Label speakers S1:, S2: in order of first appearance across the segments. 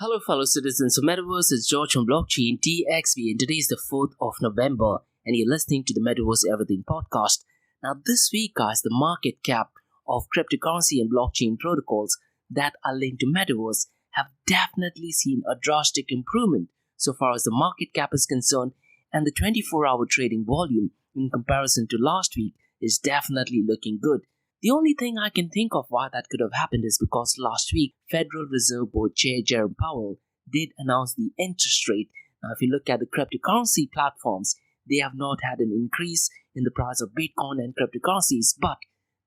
S1: Hello fellow citizens of Metaverse, it's George from Blockchain DXB and today is the 4th of November and you're listening to the Metaverse Everything podcast. Now this week guys, the market cap of cryptocurrency and blockchain protocols that are linked to Metaverse have definitely seen a drastic improvement so far as the market cap is concerned, and the 24-hour trading volume in comparison to last week is definitely looking good. The only thing I can think of why that could have happened is because last week, Federal Reserve Board Chair Jerome Powell did announce the interest rate. Now, if you look at the cryptocurrency platforms, they have not had an increase in the price of Bitcoin and cryptocurrencies, but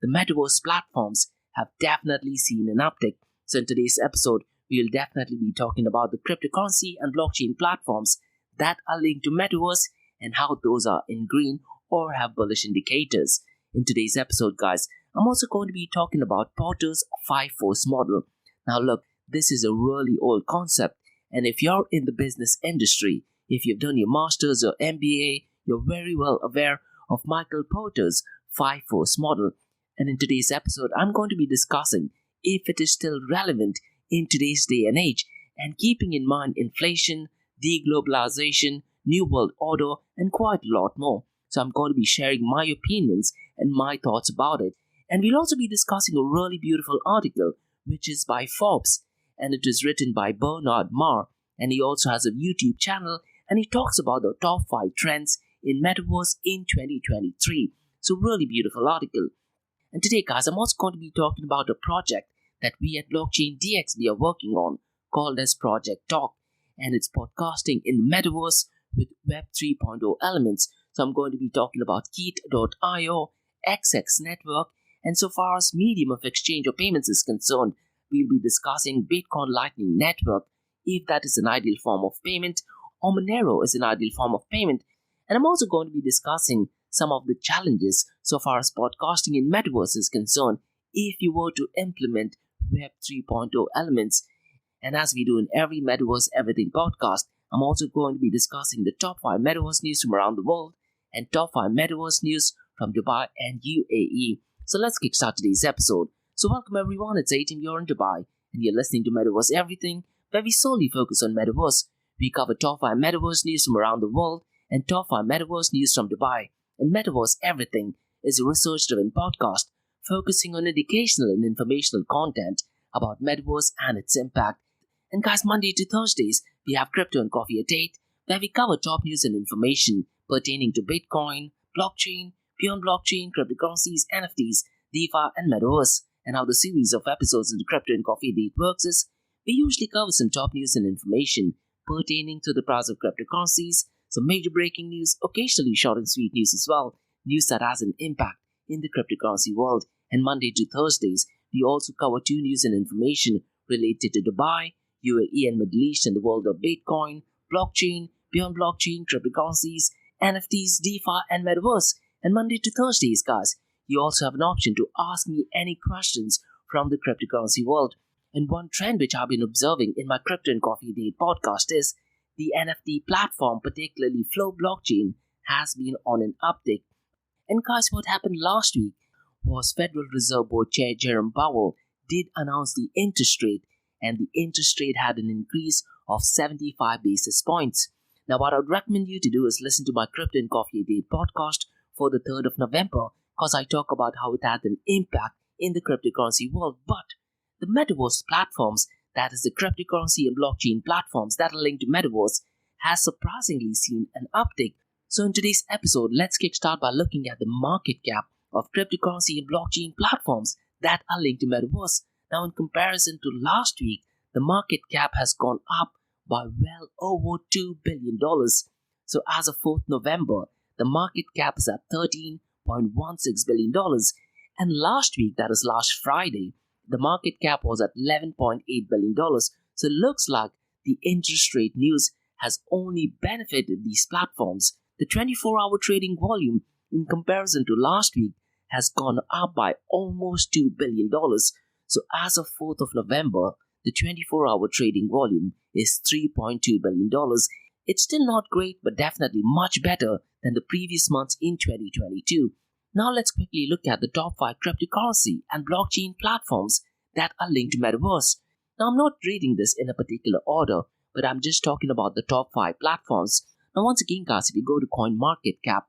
S1: the Metaverse platforms have definitely seen an uptick. So in today's episode, we will definitely be talking about the cryptocurrency and blockchain platforms that are linked to Metaverse and how those are in green or have bullish indicators. In today's episode, guys, I'm also going to be talking about Porter's 5-force model. Now look, this is a really old concept, and if you're in the business industry, if you've done your master's or MBA, you're very well aware of Michael Porter's 5-force model. And in today's episode, I'm going to be discussing if it is still relevant in today's day and age, and keeping in mind inflation, deglobalization, New World Order, and quite a lot more. So I'm going to be sharing my opinions and my thoughts about it. And we'll also be discussing a really beautiful article, which is by Forbes, and it is written by Bernard Marr, and he also has a YouTube channel, and he talks about the top 5 trends in Metaverse in 2023. So really beautiful article. And today, guys, I'm also going to be talking about a project that we at Blockchain DXB are working on, called as Project Talk, and it's podcasting in the Metaverse with Web 3.0 elements. So I'm going to be talking about Keet.io, XX Network, and so far as medium of exchange or payments is concerned, we'll be discussing Bitcoin Lightning Network, if that is an ideal form of payment, or Monero is an ideal form of payment. And I'm also going to be discussing some of the challenges so far as podcasting in Metaverse is concerned, if you were to implement Web 3.0 elements. And as we do in every Metaverse Everything podcast, I'm also going to be discussing the top 5 Metaverse news from around the world and top 5 Metaverse news from Dubai and UAE. So let's kickstart today's episode. So welcome everyone, it's 18 here in Dubai, and you're listening to Metaverse Everything, where we solely focus on Metaverse. We cover top 5 Metaverse news from around the world and top 5 Metaverse news from Dubai. And Metaverse Everything is a research-driven podcast focusing on educational and informational content about Metaverse and its impact. And guys, Monday to Thursdays, we have Crypto and Coffee at 8, where we cover top news and information pertaining to Bitcoin, blockchain, beyond blockchain, cryptocurrencies, NFTs, DeFi, and Metaverse. And how the series of episodes in the Crypto and Coffee Date works is, we usually cover some top news and information pertaining to the price of cryptocurrencies, some major breaking news, occasionally short and sweet news as well, news that has an impact in the cryptocurrency world. And Monday to Thursdays, we also cover 2 news and information related to Dubai, UAE and Middle East and the world of Bitcoin, blockchain, beyond blockchain, cryptocurrencies, NFTs, DeFi, and Metaverse. And Monday to Thursdays, guys, you also have an option to ask me any questions from the cryptocurrency world. And one trend which I've been observing in my Crypto and Coffee Date podcast is the NFT platform, particularly Flow Blockchain, has been on an uptick. And guys, what happened last week was Federal Reserve Board Chair Jerome Powell did announce the interest rate, and the interest rate had an increase of 75 basis points. Now, what I would recommend you to do is listen to my Crypto and Coffee Date podcast for the 3rd of November, because I talk about how it had an impact in the cryptocurrency world. But the Metaverse platforms, that is the cryptocurrency and blockchain platforms that are linked to Metaverse, has surprisingly seen an uptick. So in today's episode, let's kickstart by looking at the market cap of cryptocurrency and blockchain platforms that are linked to Metaverse. Now, in comparison to last week, the market cap has gone up by well over $2 billion. So as of 4th November, the market cap is at $13.16 billion. And last week, that is last Friday, the market cap was at $11.8 billion. So it looks like the interest rate news has only benefited these platforms. The 24-hour trading volume in comparison to last week has gone up by almost $2 billion. So as of 4th of November, the 24-hour trading volume is $3.2 billion. It's still not great, but definitely much better than the previous months in 2022. Now let's quickly look at the top 5 cryptocurrency and blockchain platforms that are linked to Metaverse. Now, I'm not reading this in a particular order, but I'm just talking about the top 5 platforms. Now, once again, guys, if you go to CoinMarketCap,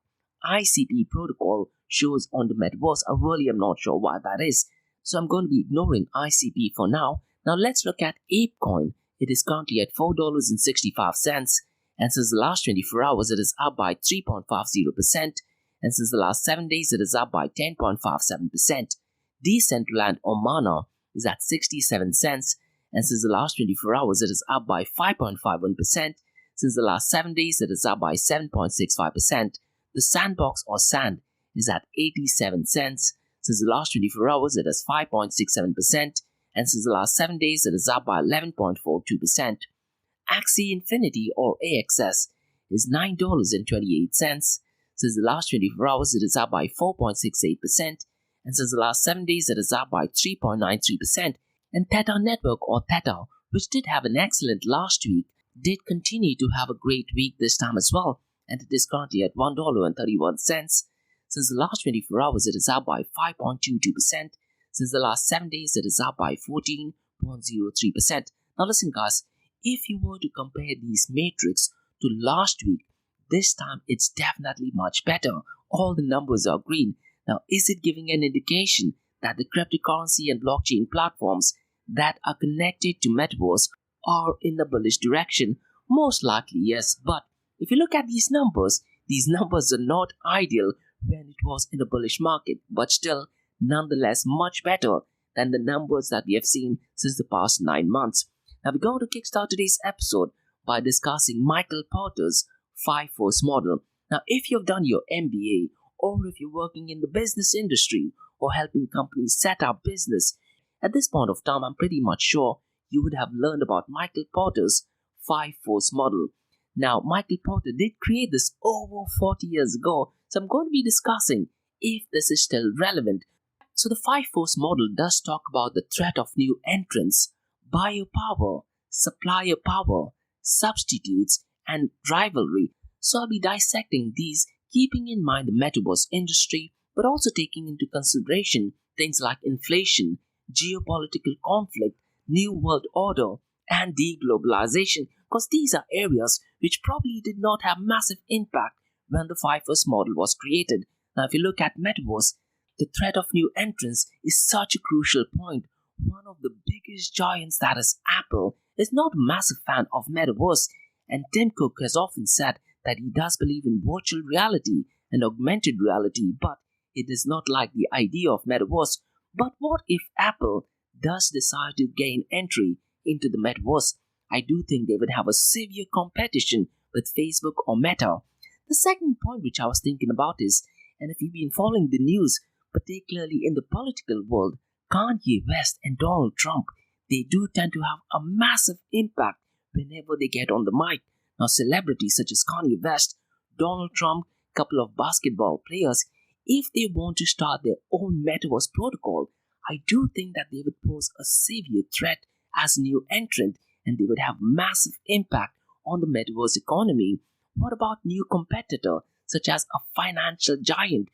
S1: ICP protocol shows on the Metaverse. I really am not sure why that is. So I'm going to be ignoring ICP for now. Now, let's look at ApeCoin. It is currently at $4.65. And since the last 24 hours, it is up by 3.50%. And since the last 7 days, it is up by 10.57%. Decentraland or Mana is at 67 cents. And since the last 24 hours, it is up by 5.51%. Since the last 7 days, it is up by 7.65%. The Sandbox or Sand is at 87 cents. Since the last 24 hours, it is 5.67%. And since the last 7 days, it is up by 11.42%. Axie Infinity or AXS is $9.28. Since the last 24 hours, it is up by 4.68%. And since the last 7 days, it is up by 3.93%. And Tether Network or Tether, which did have an excellent last week, did continue to have a great week this time as well, and it is currently at $1.31. Since the last 24 hours, it is up by 5.22%. Since the last 7 days, it is up by 14.03%. Now listen, guys, if you were to compare these metrics to last week, this time it's definitely much better. All the numbers are green. Now, is it giving an indication that the cryptocurrency and blockchain platforms that are connected to Metaverse are in the bullish direction? Most likely, yes. But if you look at these numbers are not ideal when it was in a bullish market, but still, nonetheless, much better than the numbers that we have seen since the past 9 months. Now, we're going to kickstart today's episode by discussing Michael Porter's 5 force model. Now, if you've done your MBA, or if you're working in the business industry or helping companies set up business, at this point of time, I'm pretty much sure you would have learned about Michael Porter's 5 force model. Now, Michael Porter did create this over 40 years ago, so I'm going to be discussing if this is still relevant. So the 5 force model does talk about the threat of new entrants, buyer power, supplier power, substitutes, and rivalry. So I'll be dissecting these, keeping in mind the Metaverse industry, but also taking into consideration things like inflation, geopolitical conflict, new world order, and deglobalization, because these are areas which probably did not have massive impact when the 5 force model was created. Now, if you look at Metaverse, the threat of new entrants is such a crucial point. One of the biggest giants, that is Apple, is not a massive fan of Metaverse, and Tim Cook has often said that he does believe in virtual reality and augmented reality, but he does not like the idea of Metaverse. But what if Apple does decide to gain entry into the Metaverse? I do think they would have a severe competition with Facebook or Meta. The second point which I was thinking about is, and if you've been following the news, particularly in the political world, Kanye West and Donald Trump, they do tend to have a massive impact whenever they get on the mic. Now, celebrities such as Kanye West, Donald Trump, couple of basketball players, if they want to start their own Metaverse protocol, I do think that they would pose a severe threat as a new entrant, and they would have massive impact on the Metaverse economy. What about new competitor such as a financial giant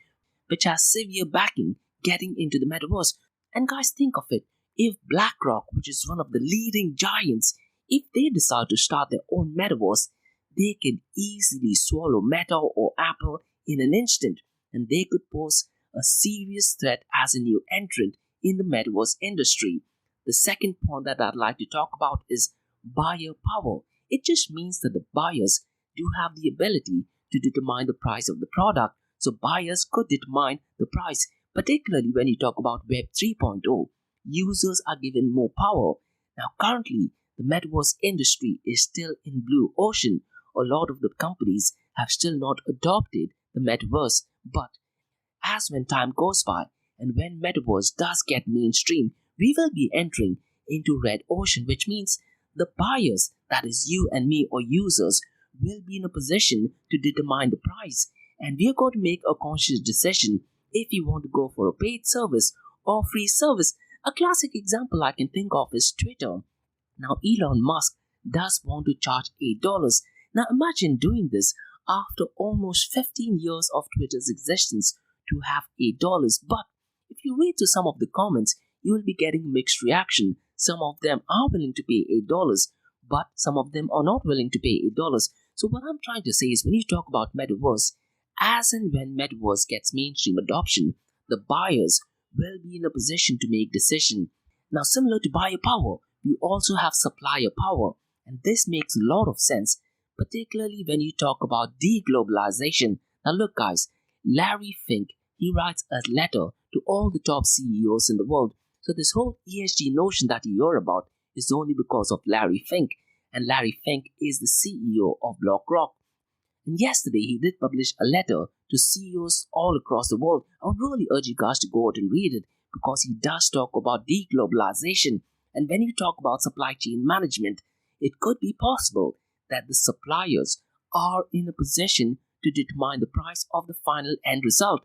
S1: which has severe backing getting into the Metaverse? And guys, think of it. If BlackRock, which is one of the leading giants, if they decide to start their own Metaverse, they can easily swallow Meta or Apple in an instant, and they could pose a serious threat as a new entrant in the Metaverse industry. The second point that I'd like to talk about is buyer power. It just means that the buyers do have the ability to determine the price of the product, so buyers could determine the price. Particularly when you talk about Web 3.0, users are given more power. Now, currently, the Metaverse industry is still in blue ocean. A lot of the companies have still not adopted the Metaverse, but as when time goes by and when Metaverse does get mainstream, we will be entering into red ocean, which means the buyers, that is you and me or users, will be in a position to determine the price, and we are going to make a conscious decision if you want to go for a paid service or free service. A classic example I can think of is Twitter. Now, Elon Musk does want to charge $8. Now, imagine doing this after almost 15 years of Twitter's existence to have $8. But if you read through some of the comments, you will be getting mixed reaction. Some of them are willing to pay $8, but some of them are not willing to pay $8. So what I'm trying to say is when you talk about Metaverse, as and when Metaverse gets mainstream adoption, the buyers will be in a position to make decision. Now, similar to buyer power, we also have supplier power, and this makes a lot of sense, particularly when you talk about deglobalization. Now, look, guys, Larry Fink, he writes a letter to all the top CEOs in the world. So this whole ESG notion that you hear about is only because of Larry Fink, and Larry Fink is the CEO of BlackRock. And yesterday, he did publish a letter to CEOs all across the world. I would really urge you guys to go out and read it because he does talk about deglobalization. And when you talk about supply chain management, it could be possible that the suppliers are in a position to determine the price of the final end result.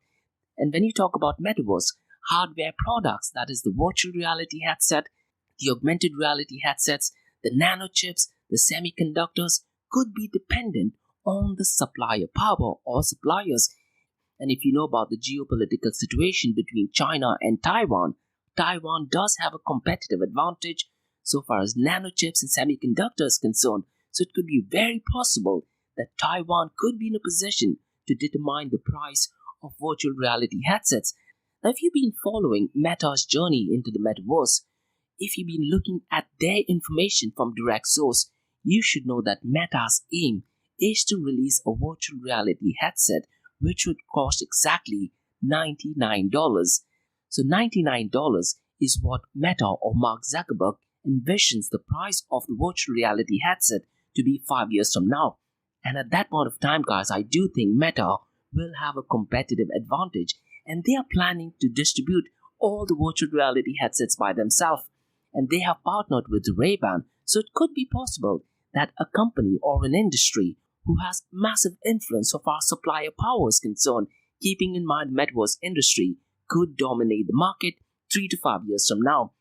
S1: And when you talk about Metaverse, hardware products, that is the virtual reality headset, the augmented reality headsets, the nanochips, the semiconductors, could be dependent on the supplier power or suppliers. And if you know about the geopolitical situation between China and Taiwan, Taiwan does have a competitive advantage so far as nanochips and semiconductors is concerned. So it could be very possible that Taiwan could be in a position to determine the price of virtual reality headsets. Now, if you've been following Meta's journey into the Metaverse, if you've been looking at their information from direct source, you should know that Meta's aim is to release a virtual reality headset which would cost exactly $99. So $99 is what Meta or Mark Zuckerberg envisions the price of the virtual reality headset to be 5 years from now. And at that point of time, guys, I do think Meta will have a competitive advantage, and they are planning to distribute all the virtual reality headsets by themselves. And they have partnered with Ray-Ban, so it could be possible that a company or an industry who has massive influence so far as supplier power is concerned, keeping in mind the Metaverse industry, could dominate the market 3 to 5 years from now.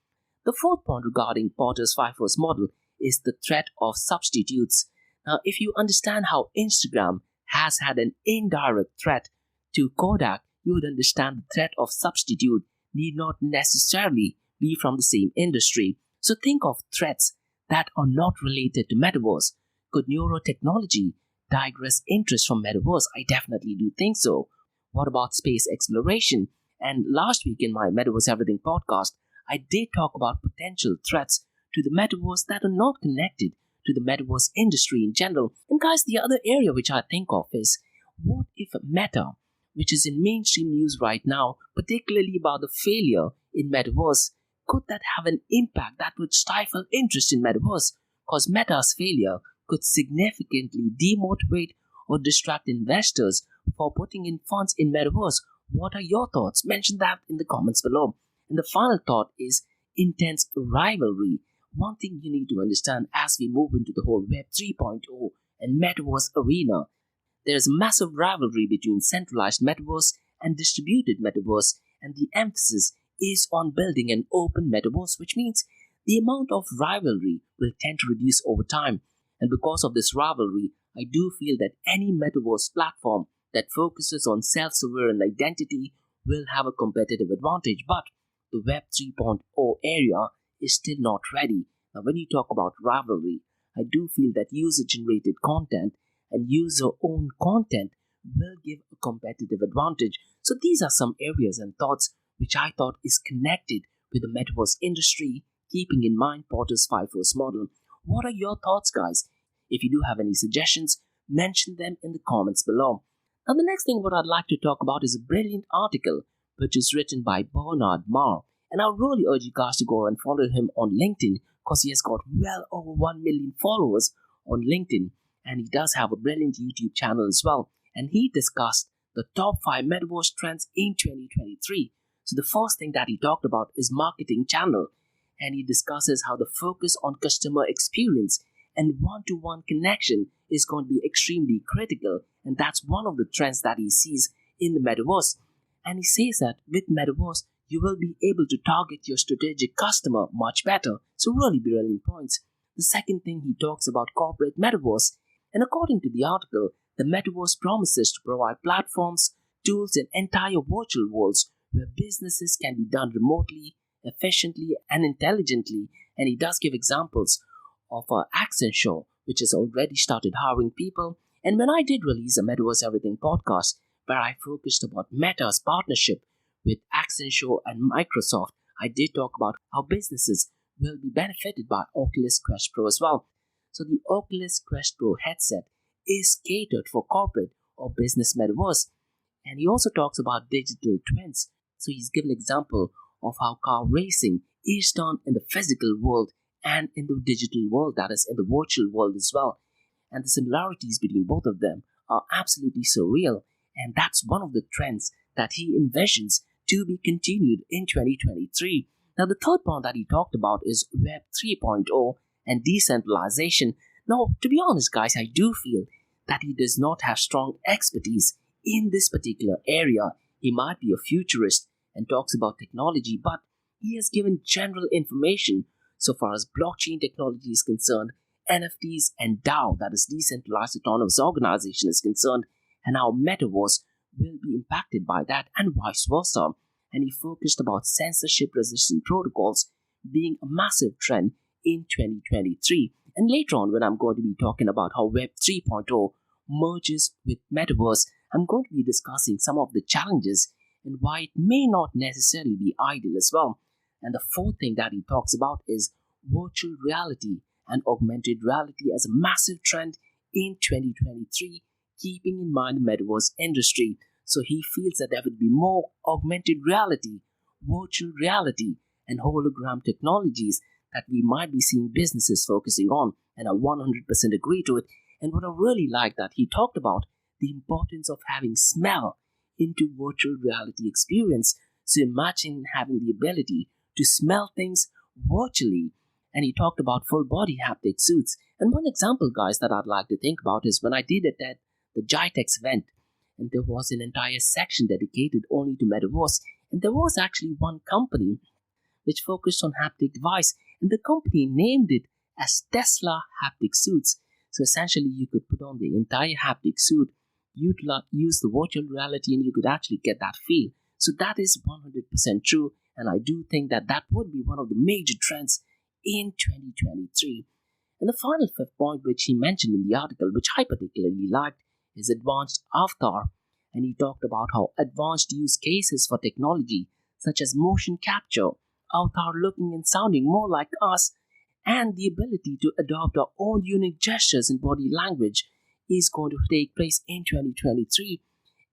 S1: The fourth point regarding Porter's FIFO's model is the threat of substitutes. Now, if you understand how Instagram has had an indirect threat to Kodak, you would understand the threat of substitute need not necessarily be from the same industry. So think of threats that are not related to Metaverse. Could neurotechnology digress interest from Metaverse? I definitely do think so. What about space exploration? And last week in my Metaverse Everything podcast, I did talk about potential threats to the Metaverse that are not connected to the Metaverse industry in general. And guys, the other area which I think of is, what if Meta, which is in mainstream news right now, particularly about the failure in Metaverse, could that have an impact that would stifle interest in Metaverse? Because Meta's failure could significantly demotivate or distract investors for putting in funds in Metaverse. What are your thoughts? Mention that in the comments below. And the final thought is intense rivalry. One thing you need to understand as we move into the whole Web 3.0 and Metaverse arena, there is a massive rivalry between centralized Metaverse and distributed Metaverse, and the emphasis is on building an open Metaverse, which means the amount of rivalry will tend to reduce over time. And because of this rivalry, I do feel that any Metaverse platform that focuses on self-sovereign identity will have a competitive advantage. But the Web 3.0 area is still not ready. Now, when you talk about rivalry, I do feel that user-generated content and user-owned content will give a competitive advantage. So these are some areas and thoughts which I thought is connected with the Metaverse industry, keeping in mind Porter's FIFO's model. What are your thoughts, guys? If you do have any suggestions, mention them in the comments below. Now, the next thing what I'd like to talk about is a brilliant article which is written by Bernard Marr. And I really urge you guys to go and follow him on LinkedIn because he has got well over 1 million followers on LinkedIn. And he does have a brilliant YouTube channel as well. And he discussed the top 5 Metaverse trends in 2023. So the first thing that he talked about is marketing channel. And he discusses how the focus on customer experience and one-to-one connection is going to be extremely critical. And that's one of the trends that he sees in the Metaverse. And he says that with Metaverse, you will be able to target your strategic customer much better. So really brilliant points. The second thing he talks about corporate Metaverse. And according to the article, the Metaverse promises to provide platforms, tools, and entire virtual worlds where businesses can be done remotely, efficiently, and intelligently. And he does give examples of Accenture, which has already started hiring people. And when I did release a Metaverse Everything podcast, where I focused about Meta's partnership with Accenture and Microsoft, I did talk about how businesses will be benefited by Oculus Quest Pro as well. So the Oculus Quest Pro headset is catered for corporate or business metaverse. And he also talks about digital twins. So he's given an example of how car racing is done in the physical world and in the digital world, that is in the virtual world as well. And the similarities between both of them are absolutely surreal. And that's one of the trends that he envisions to be continued in 2023. Now, the third point that he talked about is Web 3.0 and decentralization. Now, to be honest, guys, I do feel that he does not have strong expertise in this particular area. He might be a futurist and talks about technology, but he has given general information so far as blockchain technology is concerned, NFTs and DAO, that is decentralized autonomous organization, is concerned, and how Metaverse will be impacted by that and vice versa. And he focused about censorship resistant protocols being a massive trend in 2023. And later on, when I'm going to be talking about how Web 3.0 merges with Metaverse, I'm going to be discussing some of the challenges and why it may not necessarily be ideal as well. And the fourth thing that he talks about is virtual reality and augmented reality as a massive trend in 2023, keeping in mind the Metaverse industry. So he feels that there would be more augmented reality, virtual reality, and hologram technologies that we might be seeing businesses focusing on. And I 100% agree to it. And what I really like that he talked about the importance of having smell into virtual reality experience. So imagine having the ability to smell things virtually. And he talked about full body haptic suits. And one example, guys, that I'd like to think about is when I did attend the GITEX event, and there was an entire section dedicated only to Metaverse. And there was actually one company which focused on haptic device, and the company named it as Tesla Haptic Suits. So essentially, you could put on the entire haptic suit, use the virtual reality, and you could actually get that feel. So that is 100% true, and I do think that that would be one of the major trends in 2023. And the final fifth point, which he mentioned in the article, which I particularly liked, is advanced avatar. And he talked about how advanced use cases for technology, such as motion capture, avatar looking and sounding more like us, and the ability to adopt our own unique gestures and body language is going to take place in 2023.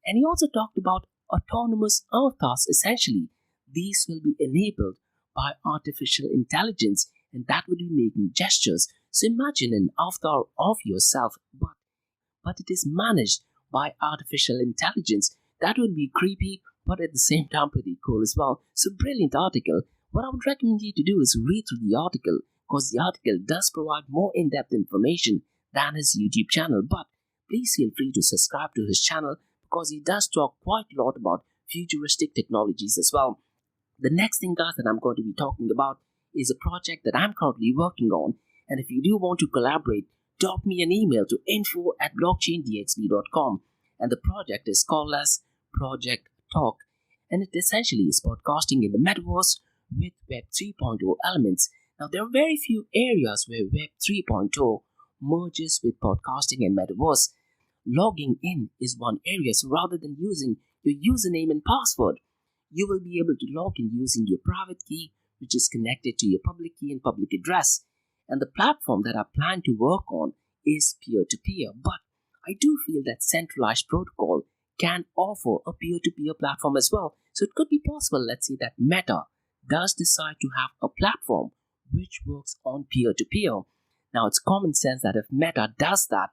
S1: And he also talked about autonomous avatars. Essentially, these will be enabled by artificial intelligence, and that would be making gestures. So imagine an avatar of yourself, but it is managed by artificial intelligence. That would be creepy, but at the same time pretty cool as well. So brilliant article. What I would recommend you to do is read through the article, because the article does provide more in-depth information than his YouTube channel. But please feel free to subscribe to his channel, because he does talk quite a lot about futuristic technologies as well. The next thing, guys, that I'm going to be talking about is a project that I'm currently working on. And if you do want to collaborate, drop me an email to info@blockchaindxb.com. And the project is called as Project Talk. And it essentially is podcasting in the Metaverse with Web 3.0 elements. Now, there are very few areas where Web 3.0 merges with podcasting and Metaverse. Logging in is one area, so rather than using your username and password, you will be able to log in using your private key, which is connected to your public key and public address. And the platform that I plan to work on is peer-to-peer, but I do feel that centralized protocol can offer a peer-to-peer platform as well. So it could be possible, let's say, that Meta does decide to have a platform which works on peer-to-peer. Now, it's common sense that if Meta does that,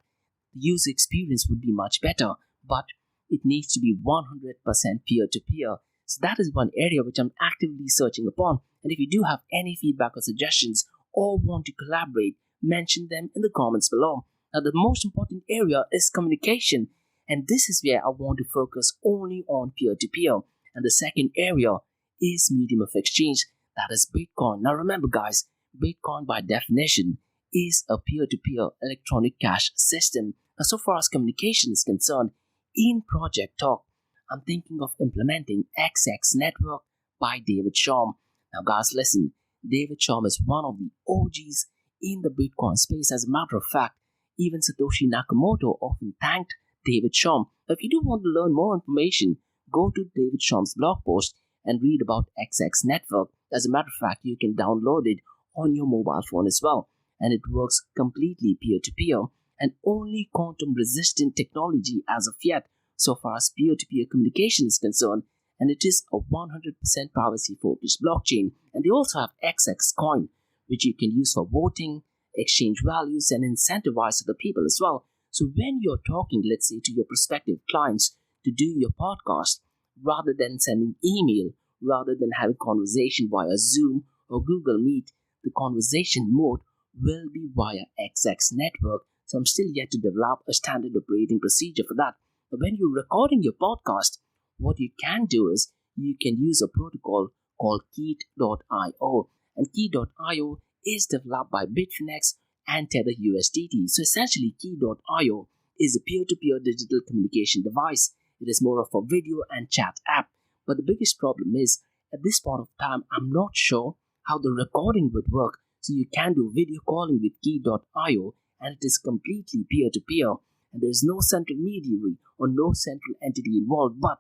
S1: the user experience would be much better, but it needs to be 100% peer-to-peer. So that is one area which I'm actively searching upon. And if you do have any feedback or suggestions or want to collaborate, mention them in the comments below. Now, the most important area is communication, and this is where I want to focus only on peer-to-peer. And the second area is medium of exchange, that is Bitcoin. Now remember, guys, Bitcoin by definition is a peer-to-peer electronic cash system. Now, so far as communication is concerned, in Project Talk, I'm thinking of implementing XX Network by David Chaum. Now, guys, listen, David Chaum is one of the OGs in the Bitcoin space. As a matter of fact, even Satoshi Nakamoto often thanked David Chaum. If you do want to learn more information, go to David Chaum's blog post and read about XX Network. As a matter of fact, you can download it on your mobile phone as well. And it works completely peer-to-peer and only quantum-resistant technology as of yet, so far as peer-to-peer communication is concerned. And it is a 100% privacy-focused blockchain. And they also have XX Coin, which you can use for voting, exchange values, and incentivize other people as well. So when you're talking, let's say, to your prospective clients to do your podcast, rather than sending email, rather than having conversation via Zoom or Google Meet, the conversation mode will be via XX Network. So I'm still yet to develop a standard operating procedure for that. But when you're recording your podcast, what you can do is you can use a protocol called Key.io. And Key.io is developed by Bitfinex and Tether.USDT. So essentially, Key.io is a peer-to-peer digital communication device. It is more of a video and chat app. But the biggest problem is, at this point of time, I'm not sure how the recording would work. So you can do video calling with Key.io, and it is completely peer-to-peer. And there is no central mediary or no central entity involved. But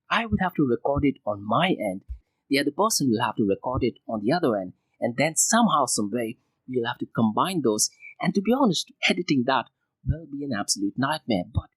S1: I would have to record it on my end. The other person will have to record it on the other end. And then somehow, some way, we'll have to combine those. And to be honest, editing that will be an absolute nightmare. But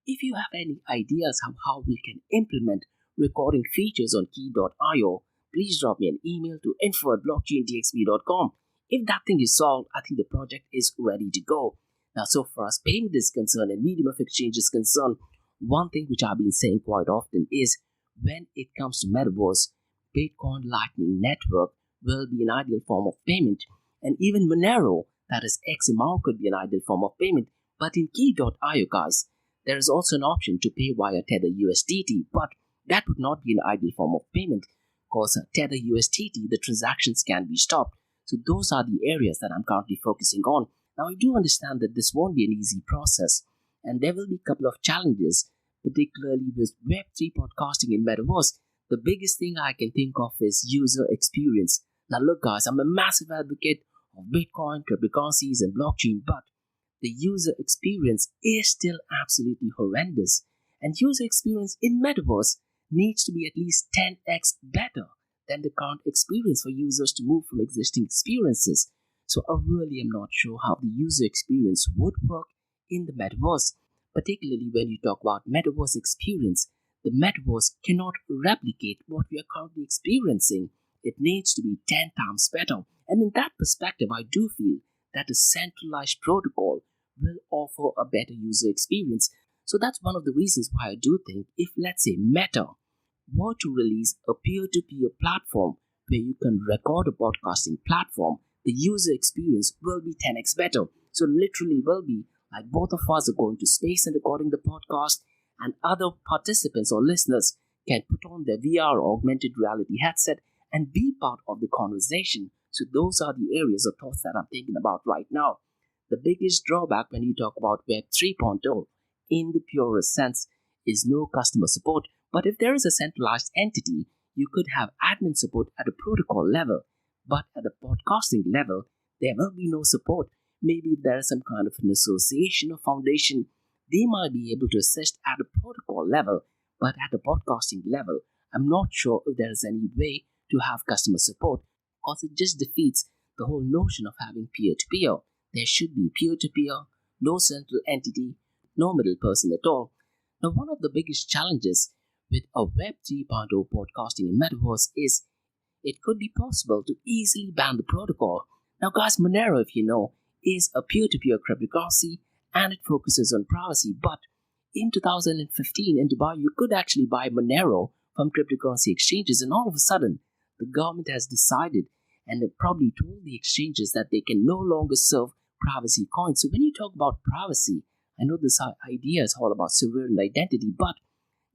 S1: if you have any ideas of how we can implement recording features on Key.io, please drop me an email to info@blockchaindxb.com. If that thing is solved, I think the project is ready to go. Now, so far as payment is concerned and medium of exchange is concerned, one thing which I've been saying quite often is when it comes to Metaverse, Bitcoin Lightning Network will be an ideal form of payment. And even Monero, that is XMR, could be an ideal form of payment. But in Key.io, guys, there is also an option to pay via Tether.USDT, but that would not be an ideal form of payment because Tether.USDT, the transactions can be stopped. So those are the areas that I'm currently focusing on. Now, I do understand that this won't be an easy process, and there will be a couple of challenges, particularly with Web3 podcasting in Metaverse. The biggest thing I can think of is user experience. Now, look, guys, I'm a massive advocate of Bitcoin, cryptocurrencies, and blockchain, but the user experience is still absolutely horrendous. And user experience in Metaverse needs to be at least 10x better than the current experience for users to move from existing experiences. So I really am not sure how the user experience would work in the Metaverse, particularly when you talk about Metaverse experience. The Metaverse cannot replicate what we are currently experiencing. It needs to be 10 times better. And in that perspective, I do feel that a centralized protocol will offer a better user experience. So that's one of the reasons why I do think if, let's say, Meta were to release a peer-to-peer platform where you can record a podcasting platform, the user experience will be 10x better. So literally will be like both of us are going to space and recording the podcast, and other participants or listeners can put on their VR or augmented reality headset and be part of the conversation. So those are the areas of thoughts that I'm thinking about right now. The biggest drawback when you talk about Web 3.0 in the purest sense is no customer support. But if there is a centralized entity, you could have admin support at a protocol level. But at the podcasting level, there will be no support. Maybe if there is some kind of an association or foundation, they might be able to assist at a protocol level. But at the podcasting level, I'm not sure if there is any way to have customer support, because it just defeats the whole notion of having peer-to-peer. There should be peer-to-peer, no central entity, no middle person at all. Now, one of the biggest challenges with a Web 3.0 podcasting in Metaverse is it could be possible to easily ban the protocol. Now, guys, Monero, if you know, is a peer-to-peer cryptocurrency and it focuses on privacy. But in 2015 in Dubai, you could actually buy Monero from cryptocurrency exchanges, and all of a sudden, the government has decided and it probably told the exchanges that they can no longer serve privacy coins. So when you talk about privacy, I know this idea is all about sovereign identity, but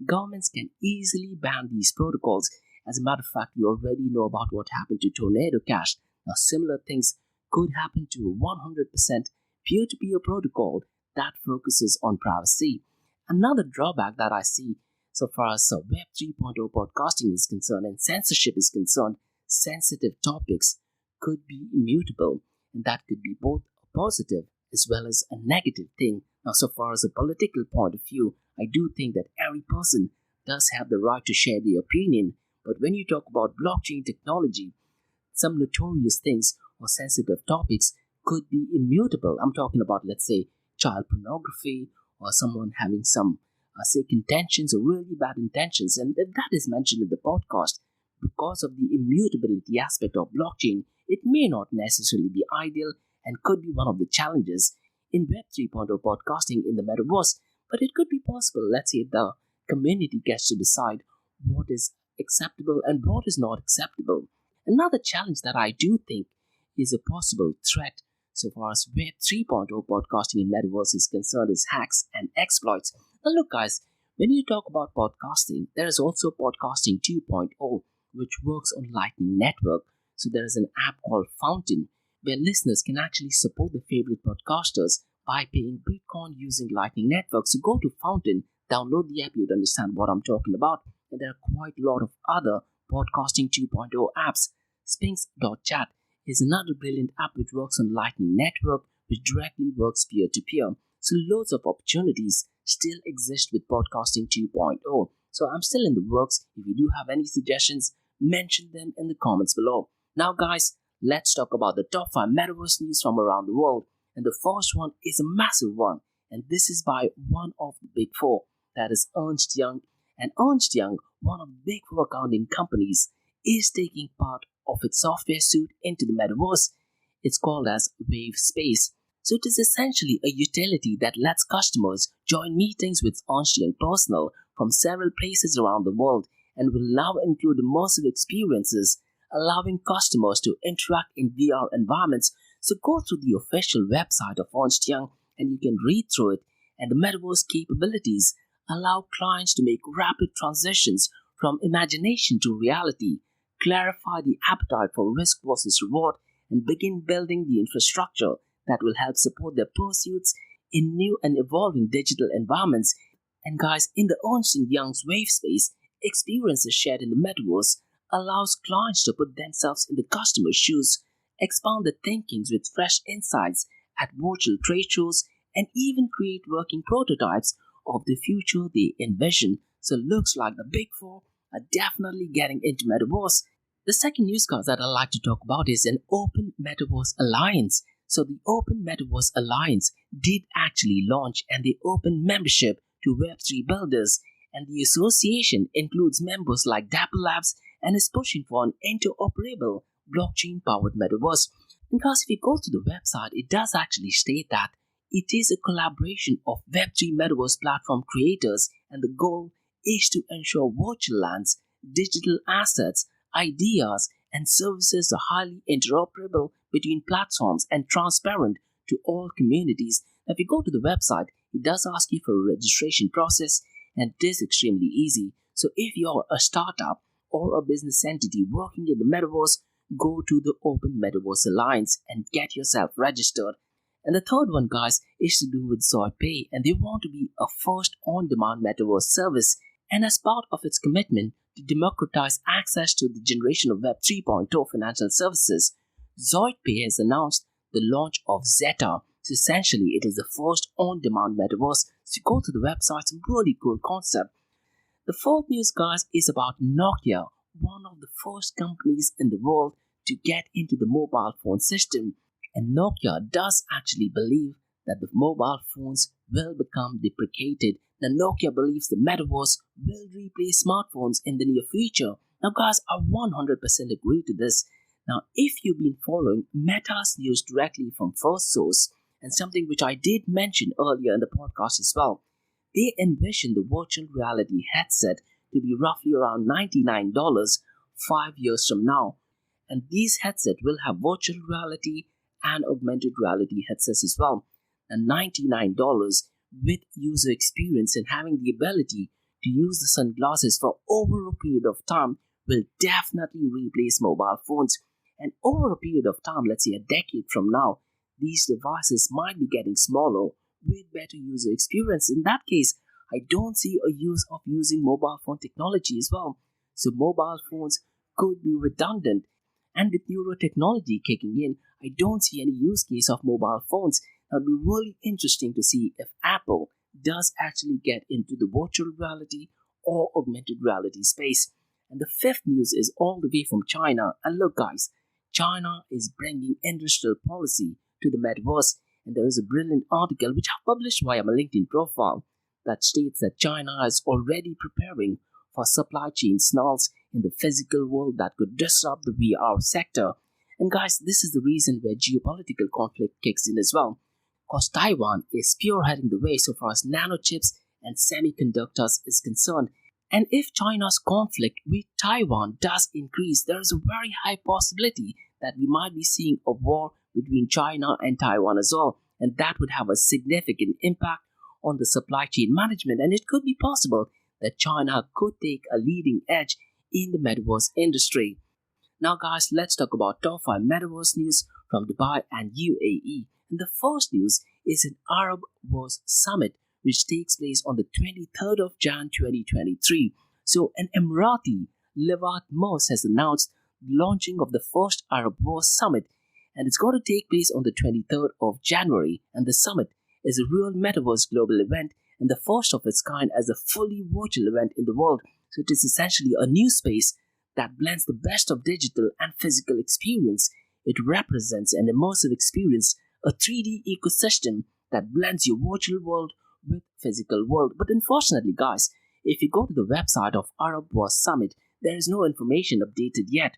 S1: governments can easily ban these protocols. As a matter of fact, we already know about what happened to Tornado Cash. Now, similar things could happen to a 100% peer-to-peer protocol that focuses on privacy. Another drawback that I see so far as Web 3.0 podcasting is concerned and censorship is concerned, sensitive topics could be immutable, and that could be both a positive as well as a negative thing. Now, so far as a political point of view, I do think that every person does have the right to share their opinion. But when you talk about blockchain technology, some notorious things or sensitive topics could be immutable. I'm talking about, let's say, child pornography or someone having some sick intentions or really bad intentions. And if that is mentioned in the podcast, because of the immutability aspect of blockchain, it may not necessarily be ideal and could be one of the challenges in Web 3.0 podcasting in the Metaverse. But it could be possible, let's say, the community gets to decide what is acceptable and what is not acceptable. Another challenge that I do think is a possible threat so far as Web 3.0 podcasting in Metaverse is concerned is hacks and exploits. Now look guys, when you talk about podcasting, there is also podcasting 2.0 which works on Lightning Network. So there is an app called Fountain where listeners can actually support their favorite podcasters by paying Bitcoin using Lightning Network. So go to Fountain, download the app, you'd understand what I'm talking about. And there are quite a lot of other podcasting 2.0 apps. Sphinx.chat is another brilliant app which works on Lightning Network, which directly works peer-to-peer. So loads of opportunities still exist with podcasting 2.0. So I'm still in the works. If you do have any suggestions, mention them in the comments below. Now guys, let's talk about the top 5 Metaverse news from around the world. And the first one is a massive one. And this is by one of the big four. That is Ernst Young. And Ernst Young, one of the big four accounting companies, is taking part of its software suite into the Metaverse. It's called as Wave Space. So it is essentially a utility that lets customers join meetings with Ernst Young personnel from several places around the world and will now include immersive experiences, allowing customers to interact in VR environments. So go through the official website of Ernst Young and you can read through it. And the Metaverse capabilities allow clients to make rapid transitions from imagination to reality, clarify the appetite for risk versus reward, and begin building the infrastructure that will help support their pursuits in new and evolving digital environments. And guys, in the Ernst & Young's Wave Space, experiences shared in the Metaverse allows clients to put themselves in the customer's shoes, expand their thinkings with fresh insights at virtual trade shows, and even create working prototypes of the future they envision. So looks like the big four are definitely getting into Metaverse. The second news card that I'd like to talk about is an Open Metaverse Alliance. So the Open Metaverse Alliance did actually launch and they opened membership to Web3 builders, and the association includes members like Dapper Labs and is pushing for an interoperable blockchain-powered metaverse. Because if you go to the website, it does actually state that it is a collaboration of Web3 metaverse platform creators, and the goal is to ensure virtual lands, digital assets, ideas, and services are highly interoperable between platforms and transparent to all communities. Now, if you go to the website, it does ask you for a registration process, and it is extremely easy. So if you're a startup or a business entity working in the metaverse, go to the Open Metaverse Alliance and get yourself registered. And the third one, guys, is to do with ZoidPay, and they want to be a first on-demand metaverse service. And as part of its commitment to democratize access to the generation of Web 3.0 financial services, ZoidPay has announced the launch of Zeta. So essentially, it is the first on-demand metaverse. So go to the website, some really cool concept. The fourth news, guys, is about Nokia, one of the first companies in the world to get into the mobile phone system. And Nokia does actually believe that the mobile phones will become deprecated. Now, Nokia believes the metaverse will replace smartphones in the near future. Now, guys, I 100% agree to this. Now, if you've been following Meta's news directly from first source, and something which I did mention earlier in the podcast as well, they envision the virtual reality headset to be roughly around $99 5 years from now. And these headsets will have virtual reality and augmented reality headsets as well. And $99 with user experience and having the ability to use the sunglasses for over a period of time will definitely replace mobile phones. And over a period of time, let's say a decade from now, these devices might be getting smaller with better user experience. In that case, I don't see a use of using mobile phone technology as well. So mobile phones could be redundant. And with neurotechnology kicking in, I don't see any use case of mobile phones. That would be really interesting to see if Apple does actually get into the virtual reality or augmented reality space. And the fifth news is all the way from China. And look, guys, China is bringing industrial policy to the metaverse. And there is a brilliant article which I published via my LinkedIn profile that states that China is already preparing for supply chain snarls in the physical world that could disrupt the VR sector. And guys, this is the reason where geopolitical conflict kicks in as well. Because Taiwan is spearheading the way so far as nanochips and semiconductors is concerned. And if China's conflict with Taiwan does increase, there is a very high possibility that we might be seeing a war between China and Taiwan as well. And that would have a significant impact on the supply chain management. And it could be possible that China could take a leading edge in the metaverse industry. Now, guys, let's talk about top 5 metaverse news from Dubai and UAE. And the first news is an Arab Verse Summit, which takes place on the 23rd of Jan 2023. So, an Emirati, Livat Mos, has announced the launching of the first Arab Verse Summit, and it's going to take place on the 23rd of January. And the summit is a real metaverse global event and the first of its kind as a fully virtual event in the world. So it is essentially a new space that blends the best of digital and physical experience. It represents an immersive experience, a 3D ecosystem that blends your virtual world with physical world. But unfortunately, guys, if you go to the website of Arab Verse Summit, there is no information updated yet.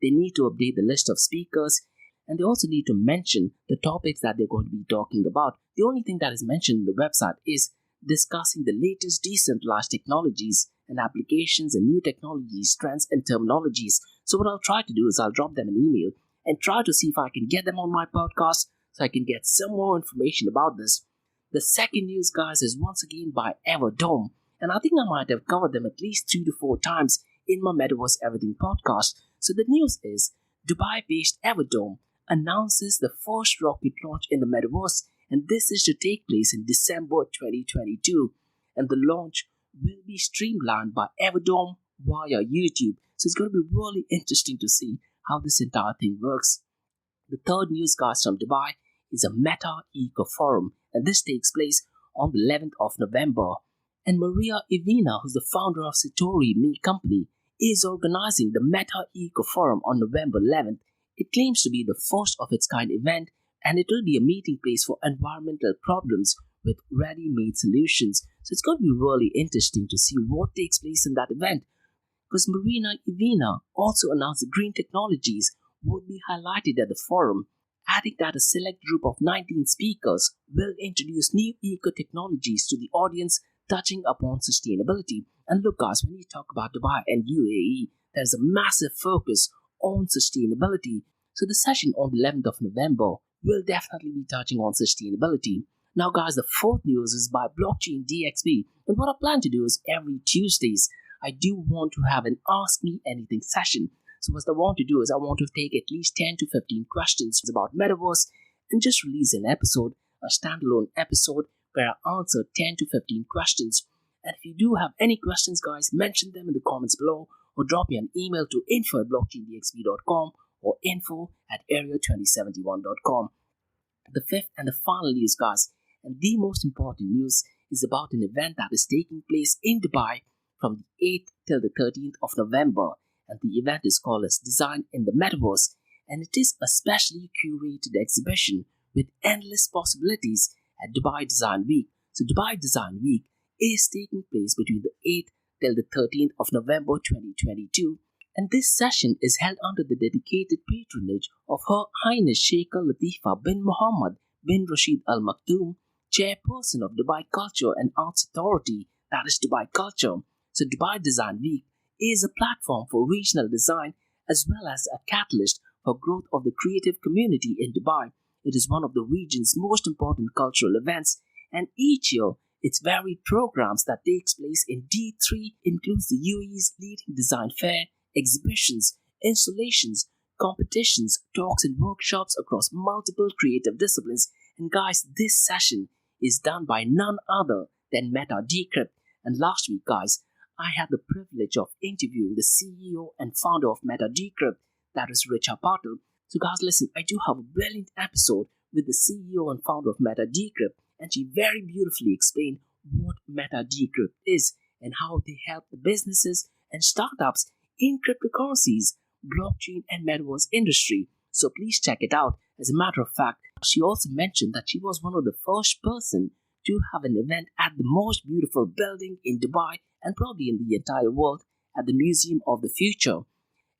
S1: They need to update the list of speakers, and they also need to mention the topics that they're going to be talking about. The only thing that is mentioned in the website is discussing the latest decentralized technologies and applications and new technologies, trends, and terminologies. So what I'll try to do is I'll drop them an email and try to see if I can get them on my podcast so I can get some more information about this. The second news, guys, is once again by Everdome, and I think I might have covered them at least 3 to 4 times in my Metaverse Everything podcast. So the news is Dubai-based Everdome announces the first rocket launch in the Metaverse, and this is to take place in December 2022. And the launch will be streamlined by Everdome via YouTube. So it's going to be really interesting to see how this entire thing works. The third newscast from Dubai is a Meta Eco Forum, and this takes place on the 11th of November. And Maria Ivina, who's the founder of Satori Me Company, is organizing the Meta Eco Forum on November 11th. It claims to be the first of its kind event, and it will be a meeting place for environmental problems with ready-made solutions. So it's going to be really interesting to see what takes place in that event. Because Marina Ivina also announced the green technologies would be highlighted at the forum, adding that a select group of 19 speakers will introduce new eco-technologies to the audience touching upon sustainability. And look, guys, when you talk about Dubai and UAE, there's a massive focus on sustainability. So the session on the 11th of November will definitely be touching on sustainability. Now, guys, the fourth news is by Blockchain DXB. And what I plan to do is every Tuesdays, I do want to have an Ask Me Anything session. So what I want to do is I want to take at least 10 to 15 questions about Metaverse and just release an episode, a standalone episode where I answer 10 to 15 questions. And if you do have any questions, guys, mention them in the comments below or drop me an email to info@blockchaindxb.com or info@area2071.com. The fifth and the final news, guys, and the most important news, is about an event that is taking place in Dubai from the 8th till the 13th of November. And the event is called as Design in the Metaverse, and it is a specially curated exhibition with endless possibilities at Dubai Design Week. So Dubai Design Week is taking place between the 8th till the 13th of November 2022, and this session is held under the dedicated patronage of Her Highness Sheikha Latifa bin Mohammed bin Rashid Al Maktoum, chairperson of Dubai Culture and Arts Authority, that is Dubai Culture. So Dubai Design Week is a platform for regional design as well as a catalyst for growth of the creative community in Dubai. It is one of the region's most important cultural events, and each year its varied programs that takes place in D3 includes the UAE's leading design fair, exhibitions, installations, competitions, talks and workshops across multiple creative disciplines. And guys, this session is done by none other than Meta Decrypt. And last week, guys, I had the privilege of interviewing the CEO and founder of Meta Decrypt, that is Richard Patel. So guys, listen, I do have a brilliant episode with the CEO and founder of Meta Decrypt, and she very beautifully explained what Meta Decrypt is and how they help the businesses and startups in cryptocurrencies, blockchain, and metaverse industry. So please check it out. As a matter of fact, she also mentioned that she was one of the first person to have an event at the most beautiful building in Dubai and probably in the entire world at the Museum of the Future.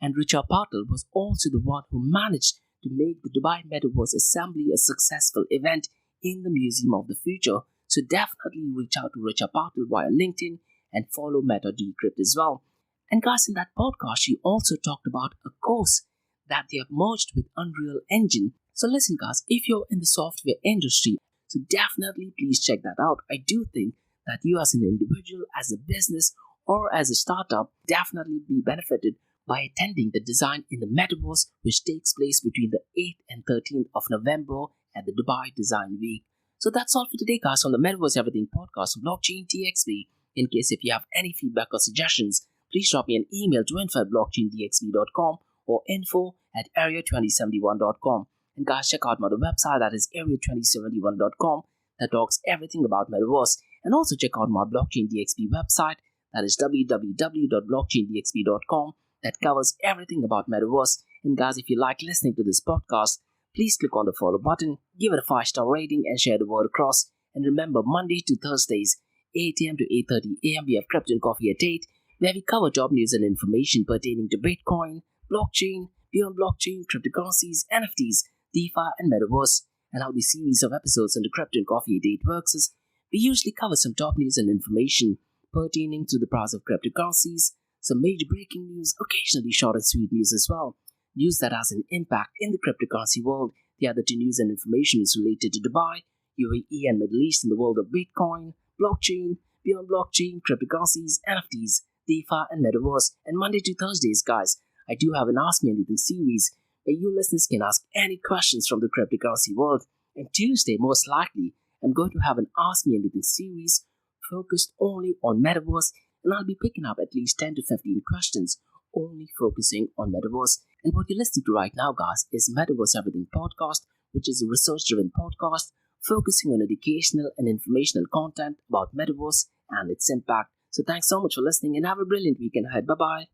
S1: And Richard Patel was also the one who managed to make the Dubai Metaverse Assembly a successful event in the Museum of the Future. So definitely reach out to Richard Patel via LinkedIn and follow Meta Decrypt as well. And guys, in that podcast, she also talked about a course that they have merged with Unreal Engine. So listen guys, if you're in the software industry, so definitely please check that out. I do think that you as an individual, as a business, or as a startup definitely be benefited by attending the Design in the Metaverse, which takes place between the 8th and 13th of November at the Dubai Design Week. So that's all for today guys on the Metaverse Everything podcast on Blockchain DXB. In case if you have any feedback or suggestions, please drop me an email to info@blockchaindxb.com or info@area2071.com. And guys, check out my other website, that is area2071.com, that talks everything about Metaverse. And also check out my Blockchain DXB website, that is www.blockchaindxb.com, that covers everything about Metaverse. And guys, if you like listening to this podcast, please click on the follow button, give it a 5-star rating, and share the word across. And remember, Monday to Thursdays, 8 a.m. to 8:30 a.m., we have Crypto and Coffee at 8, where we cover top news and information pertaining to Bitcoin, blockchain, beyond blockchain, cryptocurrencies, NFTs, DeFi, and Metaverse. And how the series of episodes on the Crypto and Coffee at 8 works is, we usually cover some top news and information pertaining to the price of cryptocurrencies, some major breaking news, occasionally short and sweet news as well, news that has an impact in the cryptocurrency world. The other two news and information is related to Dubai, UAE, and Middle East in the world of Bitcoin, blockchain, beyond blockchain, cryptocurrencies, NFTs, DeFi, and Metaverse. And Monday to Thursdays, guys, I do have an Ask Me Anything series where you listeners can ask any questions from the cryptocurrency world. And Tuesday, most likely, I'm going to have an Ask Me Anything series focused only on Metaverse, and I'll be picking up at least 10 to 15 questions only focusing on Metaverse. And what you're listening to right now, guys, is Metaverse Everything Podcast, which is a research-driven podcast focusing on educational and informational content about Metaverse and its impact. So thanks so much for listening and have a brilliant weekend ahead. Bye-bye.